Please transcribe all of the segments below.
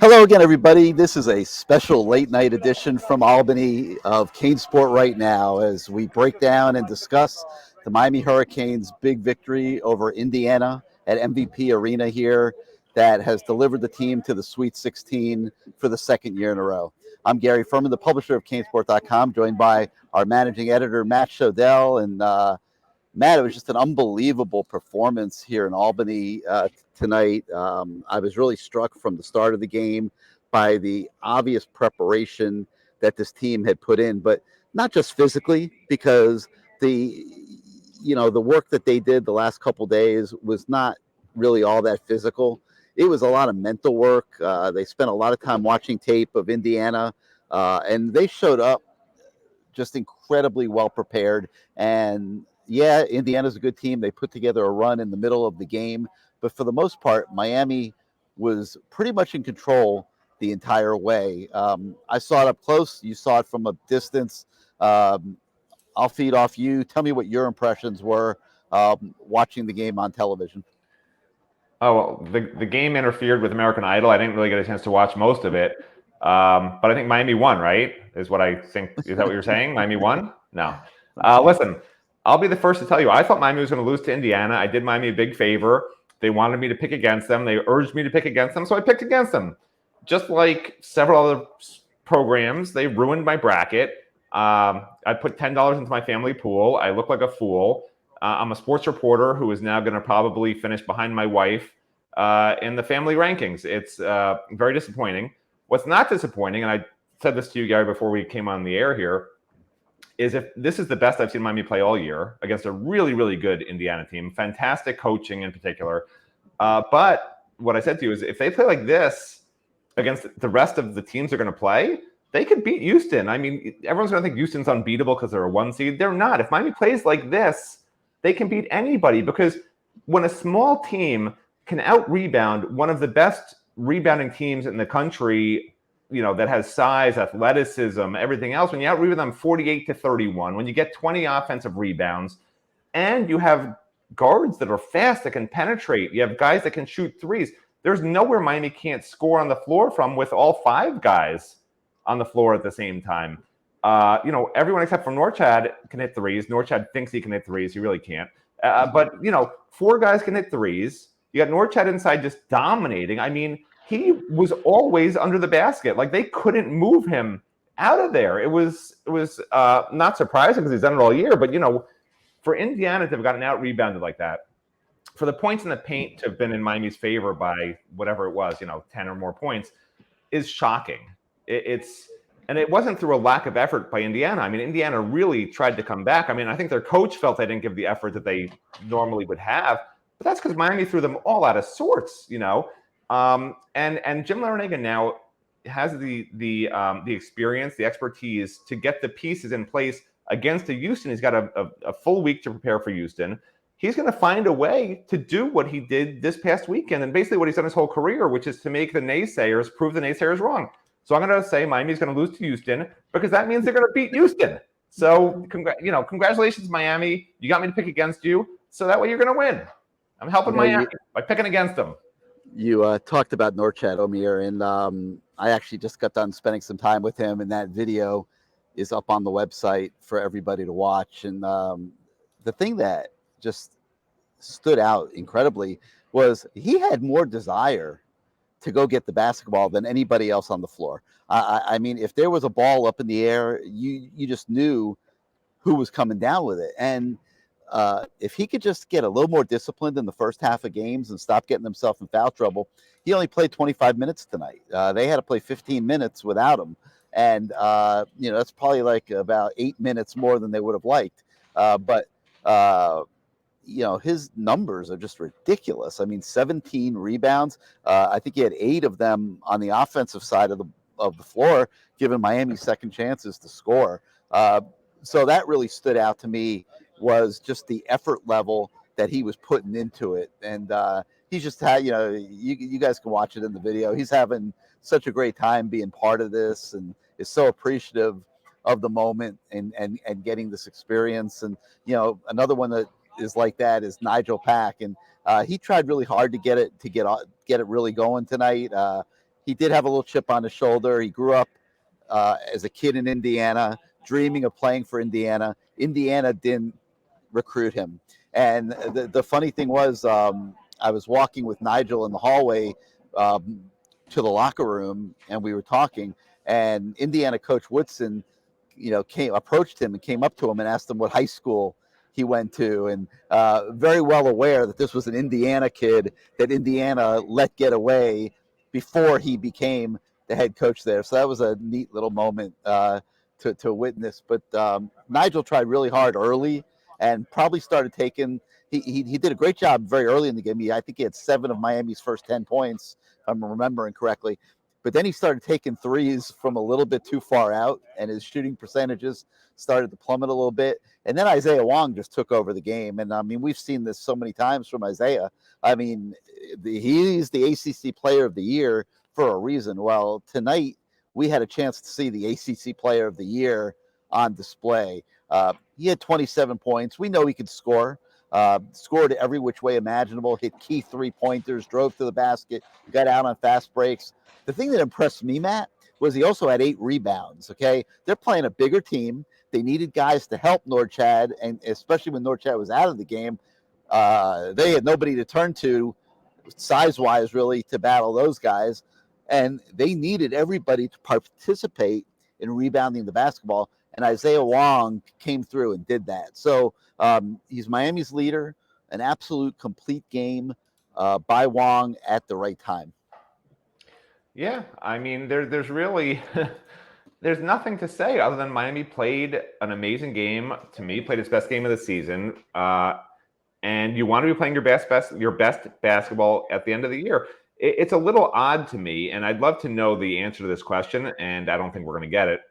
Hello again, everybody. This is a special late night edition from Albany of CaneSport Right Now as we break down and discuss the Miami Hurricanes' big victory over Indiana at MVP Arena here that has delivered the team to the Sweet 16 for the second year in a row. I'm Gary Ferman, the publisher of CaneSport.com, joined by our managing editor, Matt Shodell. And Matt, it was just an unbelievable performance here in Albany tonight. I was really struck from the start of the game by the obvious preparation that this team had put in, but not just physically, because the the work that they did the last couple days was not really all that physical. It was a lot of mental work. They spent a lot of time watching tape of Indiana, and they showed up just incredibly well prepared. And yeah, Indiana's a good team. They put together a run in the middle of the game, but for the most part, Miami was pretty much in control the entire way. I saw it up close. You saw it from a distance. Um, I'll feed off you. Tell me what your impressions were watching the game on television. Oh, well, the game interfered with American Idol. I didn't really get a chance to watch most of it. But I think Miami won, right? Is what I think. Is that what you're saying? Miami won? No. Listen, I'll be the first to tell you, I thought Miami was going to lose to Indiana. I did Miami a big favor. They wanted me to pick against them. They urged me to pick against them, so I picked against them. Just like several other programs, they ruined my bracket. I put $10 into my family pool. I look like a fool. I'm a sports reporter who is now going to probably finish behind my wife in the family rankings. It's very disappointing. What's not disappointing, and I said this to you, Gary, before we came on the air here, is if this is the best I've seen Miami play all year against a really, really good Indiana team, fantastic coaching in particular. But what I said to you is if they play like this against the rest of the teams they're going to play, they could beat Houston. I mean, everyone's going to think Houston's unbeatable because they're a 1 seed. They're not. If Miami plays like this, they can beat anybody, because when a small team can out-rebound one of the best rebounding teams in the country, that has size, athleticism, everything else, when you out-rebound them 48-31, when you get 20 offensive rebounds, and you have guards that are fast, that can penetrate, you have guys that can shoot threes, there's nowhere Miami can't score on the floor from with all 5 guys on the floor at the same time. Everyone except for Norchad can hit threes. Norchad thinks he can hit threes. He really can't. But 4 guys can hit threes. You got Norchad inside just dominating. I mean, he was always under the basket. Like, they couldn't move him out of there. It was not surprising because he's done it all year. But, for Indiana to have gotten out rebounded like that, for the points in the paint to have been in Miami's favor by whatever it was, 10 or more points, is shocking. And it wasn't through a lack of effort by Indiana. I mean, Indiana really tried to come back. I mean, I think their coach felt they didn't give the effort that they normally would have, but that's because Miami threw them all out of sorts, And Jim Larrañaga now has the experience, the expertise to get the pieces in place against the Houston. He's got a full week to prepare for Houston. He's going to find a way to do what he did this past weekend, and basically what he's done his whole career, which is to make the naysayers prove the naysayers wrong. So I'm going to say Miami's going to lose to Houston because that means they're going to beat Houston. So, congratulations, Miami. You got me to pick against you, so that way you're going to win. I'm helping Miami by picking against them. You talked about Norchad Omier, and I actually just got done spending some time with him, and that video is up on the website for everybody to watch. And the thing that just stood out incredibly was he had more desire to go get the basketball than anybody else on the floor. I mean, if there was a ball up in the air, you just knew who was coming down with it. And if he could just get a little more disciplined in the first half of games and stop getting himself in foul trouble. He only played 25 minutes tonight. They had to play 15 minutes without him. And, that's probably like about 8 minutes more than they would have liked. But his numbers are just ridiculous. I mean, 17 rebounds. I think he had 8 of them on the offensive side of the floor, giving Miami second chances to score. So that really stood out to me, was just the effort level that he was putting into it. And he's just had, you guys can watch it in the video. He's having such a great time being part of this, and is so appreciative of the moment and getting this experience. And, another one that is like that is Nigel Pack, and he tried really hard to get it really going tonight. he did have a little chip on his shoulder. He grew up as a kid in Indiana, dreaming of playing for Indiana. Indiana didn't recruit him. And the funny thing was, I was walking with Nigel in the hallway um, to the locker room, and we were talking. And Indiana coach Woodson, approached him and came up to him and asked him what high school he went to, and very well aware that this was an Indiana kid that Indiana let get away before he became the head coach there. So that was a neat little moment to witness. But Nigel tried really hard early and probably started taking. He did a great job very early in the game. I think he had 7 of Miami's first 10 points, if I'm remembering correctly. But then he started taking threes from a little bit too far out, and his shooting percentages started to plummet a little bit. And then Isaiah Wong just took over the game. And I mean, we've seen this so many times from Isaiah. I mean, he's the ACC Player of the Year for a reason. Well, tonight we had a chance to see the ACC Player of the Year on display. He had 27 points. We know he could score. Scored every which way imaginable, hit key 3-pointers, drove to the basket, got out on fast breaks. The thing that impressed me, Matt, was he also had 8 rebounds, okay? They're playing a bigger team. They needed guys to help Norchad, and especially when Norchad was out of the game, they had nobody to turn to size-wise, really, to battle those guys. And they needed everybody to participate in rebounding the basketball, and Isaiah Wong came through and did that. So he's Miami's leader, an absolute complete game by Wong at the right time. Yeah, I mean, there's really there's nothing to say other than Miami played an amazing game. To me, played its best game of the season. And you want to be playing your best basketball at the end of the year. It's a little odd to me, and I'd love to know the answer to this question, and I don't think we're going to get it.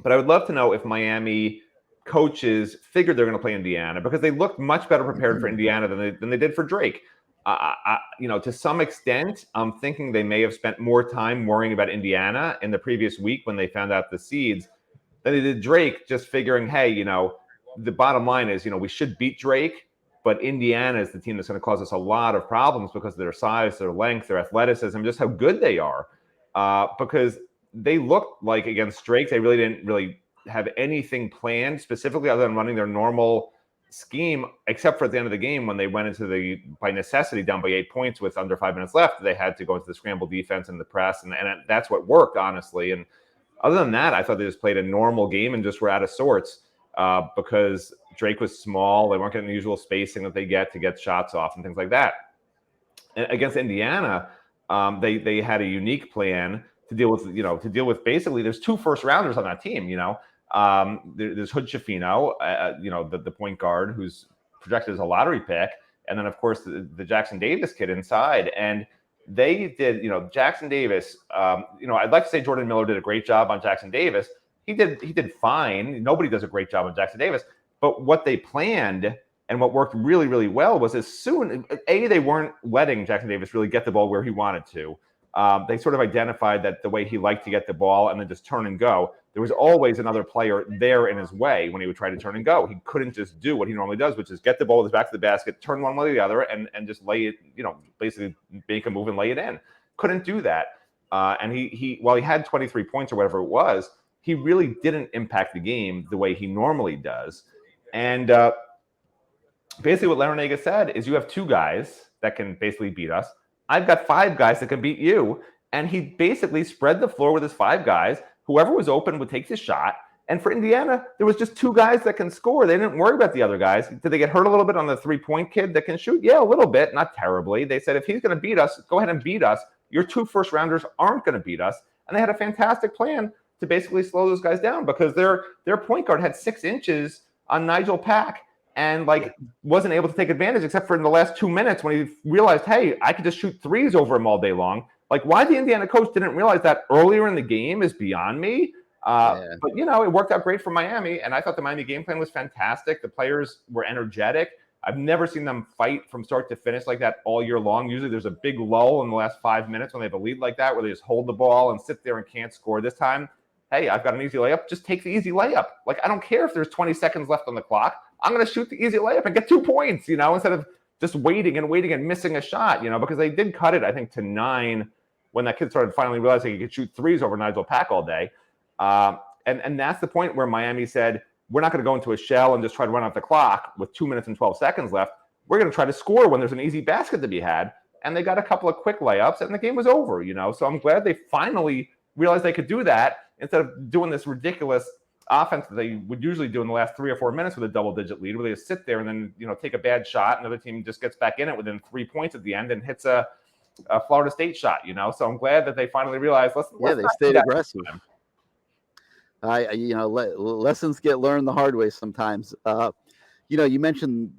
But I would love to know if Miami coaches figured they're going to play Indiana, because they looked much better prepared for Indiana than they did for Drake. To some extent, I'm thinking they may have spent more time worrying about Indiana in the previous week when they found out the seeds than they did Drake, just figuring, hey, the bottom line is, we should beat Drake, but Indiana is the team that's going to cause us a lot of problems because of their size, their length, their athleticism, just how good they are. Because they looked like against Drake, they didn't really have anything planned specifically other than running their normal scheme, except for at the end of the game when they went into by necessity down by 8 points with under 5 minutes left. They had to go into the scramble defense and the press, and that's what worked, honestly. And other than that, I thought they just played a normal game and just were out of sorts because Drake was small. They weren't getting the usual spacing that they get to get shots off and things like that. And against Indiana, they had a unique plan to deal with basically there's 2 first rounders on that team. There's Hood Schifino, the point guard who's projected as a lottery pick, and then of course the Jackson Davis kid inside. And they did, Jackson Davis. I'd like to say Jordan Miller did a great job on Jackson Davis. He did fine. Nobody does a great job on Jackson Davis. But what they planned and what worked really, really well was they weren't letting Jackson Davis really get the ball where he wanted to. They sort of identified that the way he liked to get the ball and then just turn and go, there was always another player there in his way when he would try to turn and go. He couldn't just do what he normally does, which is get the ball with his back to the basket, turn one way or the other, and just lay it, basically make a move and lay it in. Couldn't do that. And he while he had 23 points or whatever it was, he really didn't impact the game the way he normally does. And basically what Larinaga said is you have 2 guys that can basically beat us. I've got 5 guys that can beat you. And he basically spread the floor with his 5 guys. Whoever was open would take the shot. And for Indiana, there was just 2 guys that can score. They didn't worry about the other guys. Did they get hurt a little bit on the 3-point kid that can shoot? Yeah, a little bit, not terribly. They said, if he's going to beat us, go ahead and beat us. Your 2 first rounders aren't going to beat us. And they had a fantastic plan to basically slow those guys down because their point guard had 6 inches on Nigel Pack and wasn't able to take advantage except for in the last 2 minutes when he realized, hey, I could just shoot threes over him all day long. Why the Indiana coach didn't realize that earlier in the game is beyond me. But, it worked out great for Miami, and I thought the Miami game plan was fantastic. The players were energetic. I've never seen them fight from start to finish like that all year long. Usually there's a big lull in the last 5 minutes when they have a lead like that where they just hold the ball and sit there and can't score. This time, hey, I've got an easy layup. Just take the easy layup. I don't care if there's 20 seconds left on the clock. I'm going to shoot the easy layup and get 2 points, instead of just waiting and missing a shot, because they did cut it, I think, to 9 when that kid started finally realizing he could shoot threes over Nigel Pack all day. And that's the point where Miami said, we're not going to go into a shell and just try to run out the clock with 2 minutes and 12 seconds left. We're going to try to score when there's an easy basket to be had. And they got a couple of quick layups, and the game was over, So I'm glad they finally realized they could do that instead of doing this ridiculous offense that they would usually do in the last 3 or 4 minutes with a double-digit lead, where they just sit there and then take a bad shot, and the other team just gets back in it within 3 points at the end and hits a Florida State shot. So I'm glad that they finally realized. They stayed aggressive. Lessons get learned the hard way sometimes. You mentioned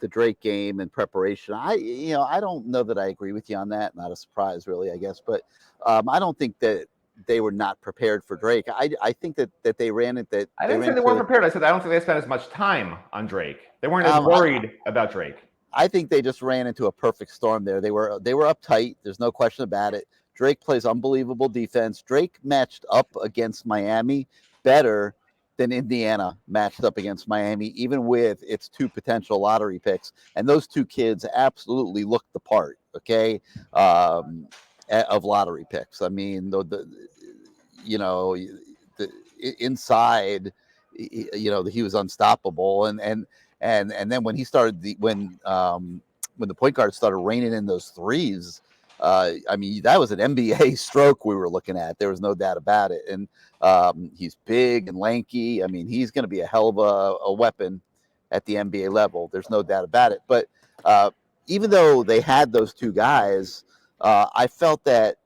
the Drake game and preparation. I don't know that I agree with you on that. Not a surprise, really, I guess. But I don't think that they were not prepared for Drake. I think that they ran it. That I didn't say they weren't prepared. I said I don't think they spent as much time on Drake. They weren't as worried about Drake. I think they just ran into a perfect storm there. They were uptight. There's no question about it. Drake plays unbelievable defense. Drake matched up against Miami better than Indiana matched up against Miami, even with its 2 potential lottery picks. And those 2 kids absolutely looked the part, okay, of lottery picks. I mean, the inside, he was unstoppable. And then when he started when the point guard started raining in those threes, I mean, that was an NBA stroke we were looking at. There was no doubt about it. And he's big and lanky. I mean, he's going to be a hell of a weapon at the NBA level. There's no doubt about it. But even though they had those 2 guys, I felt that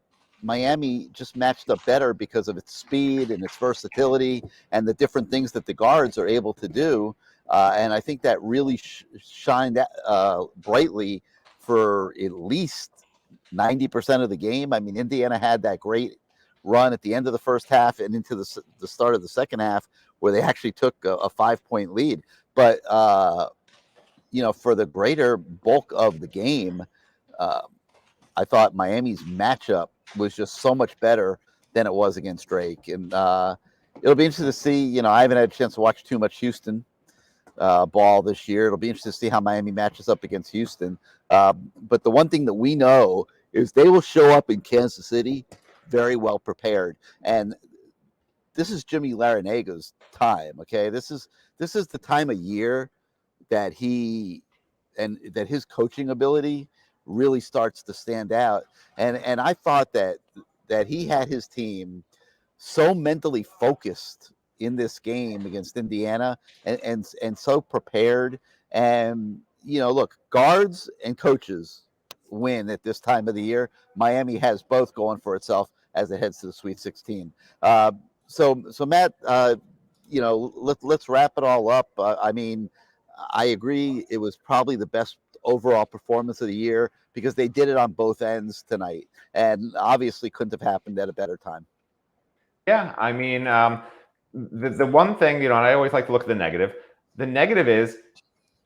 Miami just matched up better because of its speed and its versatility and the different things that the guards are able to do. And I think that really shined brightly for at least 90% of the game. I mean, Indiana had that great run at the end of the first half and into the start of the second half where they actually took a 5-point lead. But, for the greater bulk of the game, I thought Miami's matchup was just so much better than it was against Drake. And it'll be interesting to see, I haven't had a chance to watch too much Houston ball this year. It'll be interesting to see how Miami matches up against Houston. But the one thing that we know is they will show up in Kansas City very well prepared. And this is Jimmy Larinaga's time. Okay. This is the time of year that that his coaching ability really starts to stand out. And I thought that he had his team so mentally focused in this game against Indiana and so prepared. And, look, guards and coaches win at this time of the year. Miami has both going for itself as it heads to the Sweet 16. So Matt, let's wrap it all up. I mean, I agree. It was probably the best overall performance of the year because they did it on both ends tonight, and obviously couldn't have happened at a better time. Yeah, I mean, the one thing, and I always like to look at the negative. The negative is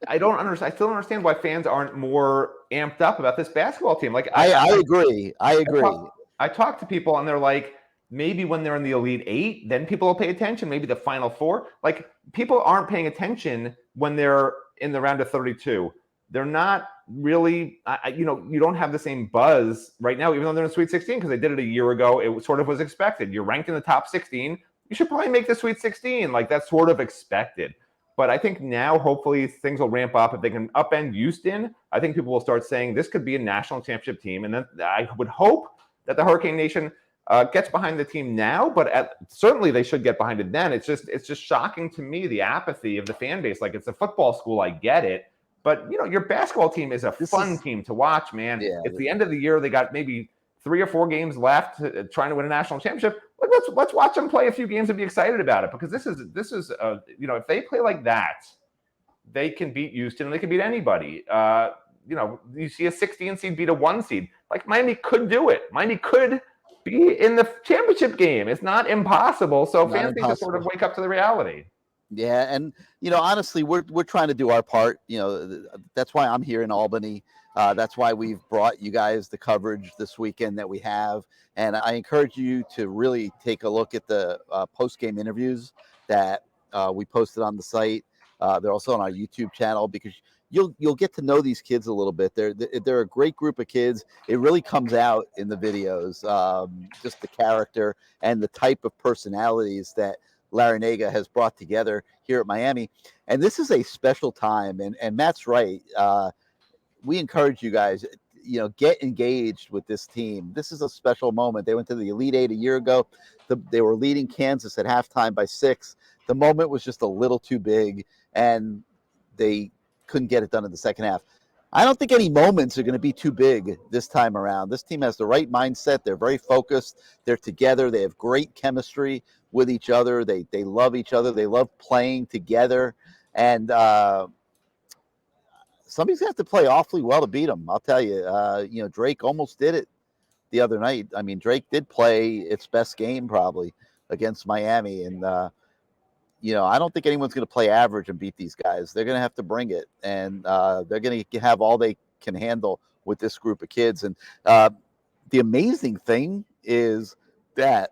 I still don't understand why fans aren't more amped up about this basketball team. Like I agree. I talk to people and they're like, maybe when they're in the Elite 8, then people will pay attention. Maybe the Final 4. Like, people aren't paying attention when they're in the round of 32. They're not really, you don't have the same buzz right now, even though they're in Sweet 16, because they did it a year ago. It sort of was expected. You're ranked in the top 16. You should probably make the Sweet 16. Like, that's sort of expected. But I think now, hopefully, things will ramp up. If they can upend Houston, I think people will start saying this could be a national championship team. And then I would hope that the Hurricane Nation gets behind the team now, but certainly they should get behind it then. It's just shocking to me, the apathy of the fan base. Like, it's a football school, I get it, but your basketball team is a fun team to watch, man. Yeah, it's the end of the year. They got maybe 3 or 4 games left, trying to win a national championship. Let's watch them play a few games and be excited about it, because this is if they play like that, they can beat Houston and they can beat anybody. You see a 16 seed beat a 1 seed. Like, Miami could do it. Miami could be in the championship game. It's not impossible. So fans need to sort of wake up to the reality. Yeah, and honestly, we're trying to do our part. That's why I'm here in Albany. That's why we've brought you guys the coverage this weekend that we have. And I encourage you to really take a look at the post-game interviews that we posted on the site. They're also on our YouTube channel, because you'll get to know these kids a little bit. They're a great group of kids. It really comes out in the videos, just the character and the type of personalities that Larinaga has brought together here at Miami. And this is a special time. And Matt's right. We encourage you guys, get engaged with this team. This is a special moment. They went to the Elite Eight a year ago. They were leading Kansas at halftime by 6. The moment was just a little too big, and they couldn't get it done in the second half. I don't think any moments are going to be too big this time around. This team has the right mindset. They're very focused. They're together. They have great chemistry with each other. They love each other. They love playing together. And somebody's going to have to play awfully well to beat them. I'll tell you, Drake almost did it the other night. I mean, Drake did play its best game probably against Miami. And, I don't think anyone's going to play average and beat these guys. They're going to have to bring it. And they're going to have all they can handle with this group of kids. And the amazing thing is that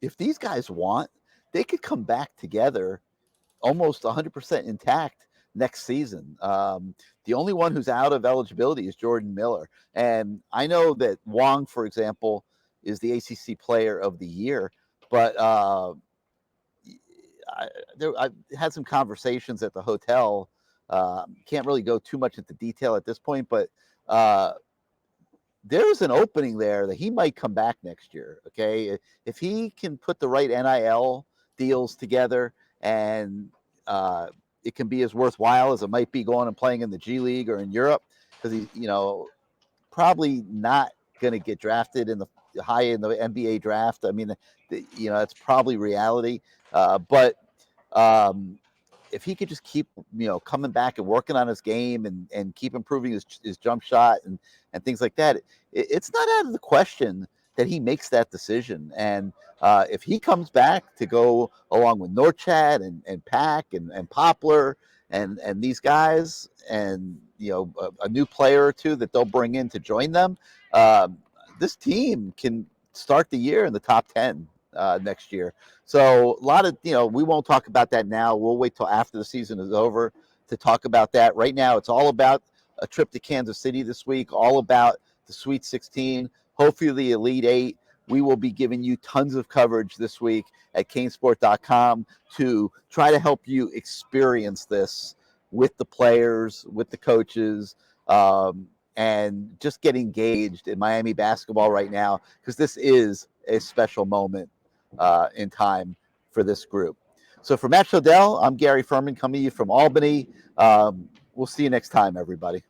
if these guys want, they could come back together almost 100% intact next season. The only one who's out of eligibility is Jordan Miller. And I know that Wong, for example, is the ACC Player of the Year, but I had some conversations at the hotel. Can't really go too much into detail at this point, but there's an opening there that he might come back next year. Okay. If he can put the right NIL deals together, and it can be as worthwhile as it might be going and playing in the G League or in Europe, because he's, probably not going to get drafted in the high in the NBA draft. I mean, that's probably reality. But if he could just keep, coming back and working on his game and keep improving his jump shot and things like that, it's not out of the question that he makes that decision. And if he comes back to go along with Norchad and Pack and Poplar and these guys, and a new player or two that they'll bring in to join them, this team can start the year in the top 10 next year. So a lot of, we won't talk about that now. We'll wait till after the season is over to talk about that. Right now, it's all about a trip to Kansas City this week, all about the Sweet 16, hopefully the Elite Eight. We will be giving you tons of coverage this week at CaneSport.com to try to help you experience this with the players, with the coaches, and just get engaged in Miami basketball right now, because this is a special moment in time for this group. So for Matt Shodell, I'm Gary Ferman, coming to you from Albany. We'll see you next time, everybody.